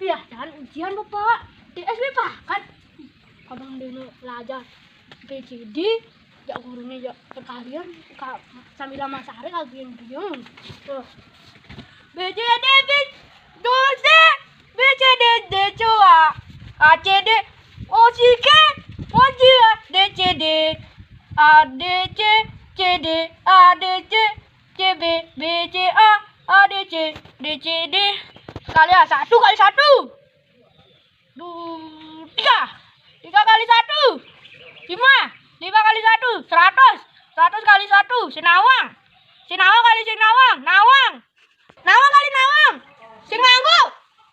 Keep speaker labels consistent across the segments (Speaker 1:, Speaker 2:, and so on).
Speaker 1: Iya, jangan ujian Bapak. DS Bapak kan. Abang dulu belajar PCD, ya gurunya ya kalian sambil lama sehari kalian diem. Tuh. BCD dosa, BCD coa, ACD OCK, OJA, DCD, ADC, CD, ADC, CB, BCA, ADC, DCD. Kali ya, 1 kali 1. 3 kali 1. 5 kali 1. 100. 100 kali 1. Sinawang. Sinawang kali sinawang. Nawang. Nawang kali nawang. Sing manggu.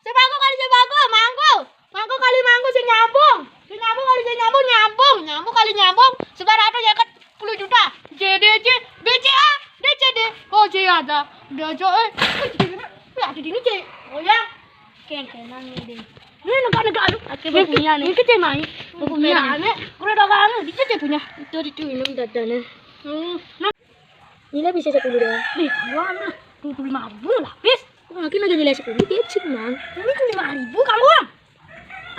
Speaker 1: Sing manggu kali sing manggu. Manggu. Manggu kali manggu sing nyambung. Sing nyambung kali sing nyambung nyambung. Nyambung kali nyambung. 900 ya kan 10 juta. JDC, BCA, DCD. Oh, J ada. Dojo ada di sini, Cek. Oh ya. Kengkenan ini. Ini negara aduh. Akhirnya punya nih. Ini kecil main. Punya. Kurang dagang. Dicet punya. Itu minum dadane. Nilai bisa 10 doang. Nih, gua 25.000 lah, bis. Aku lagi nilai 10 kecil, Mang. Ini 5.000 kamu, Bang.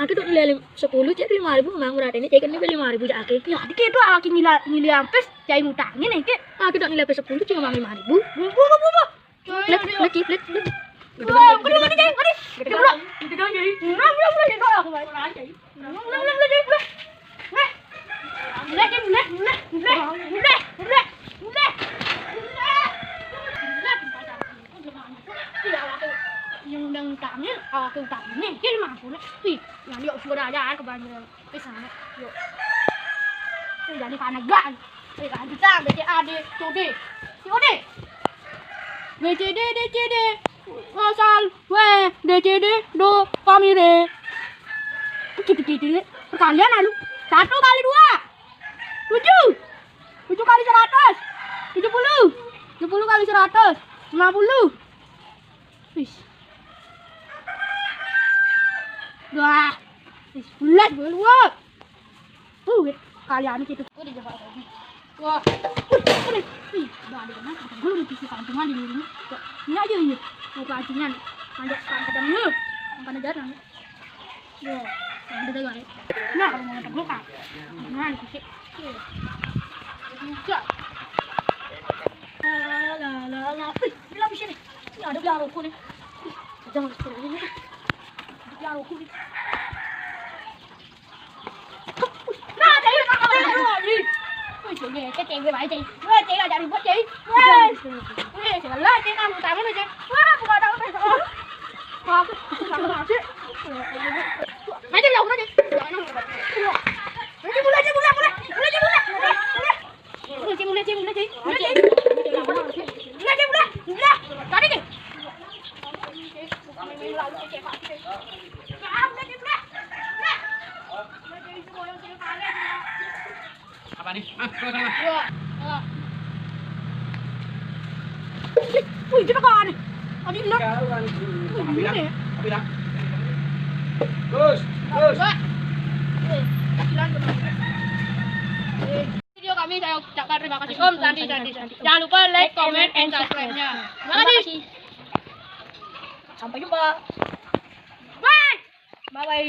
Speaker 1: Aku tuh nilai 10 jadi 5.000, Mang. Berarti ini cekin nilai 5.000 aja aku. Ya, dikit tuh aku nilai ampes cai ngutangin nih, Ki. Aku tuh nilai 10 cuma 5.000. Bu. Lagi. Wah, ini cai, mari. Itu dong, Cai. Belum aku balik lagi. Belum. Yang utangnya, aku utangnya, jadi mampu nih. Wih, yang dia sudah aja kebanyakan ke sana. Yuk. Jadi panagan. Kan kita BCAD, COD. COD. BCD, DCD. Asal, DCD, do, famire. Gitu. Perkalian lalu. 1 kali 2. 7 kali 100. 70 kali 100. 50. Wis. Wah. Wis bulat buat. Kalian gitu. Udah jaga lagi. Wah. Ih, udah ada mana? Belum dikasih kantungan di sini. Ini aja ini. Mau kantungan. Ada kadangnya. Makan aja nang. Yo, ada juga. Nah, kalau mau ketemu kan. Nah, dikasih. Juga. La. Bila bisa nih. Ini ada belaruku nih. Jangan sekali ini. Belaruku nih. Nah, jadi kakak lagi. Wih, cái chị vậy chị. Chị là chạy chị. Wih, lah chị nằm tại mấy chị. Wah, aku enggak tahu saya. Wah, aku enggak tahu sih. Aja jauh aja.
Speaker 2: Apa nih? Sama.
Speaker 1: Wih, kita kan. Adi nak.
Speaker 2: Bilang. Terus.
Speaker 1: Video kami saya ucapkan terima kasih Om Sandi. Jangan lupa like, comment, and subscribe-nya. Terima kasih. Sampai jumpa. Bye.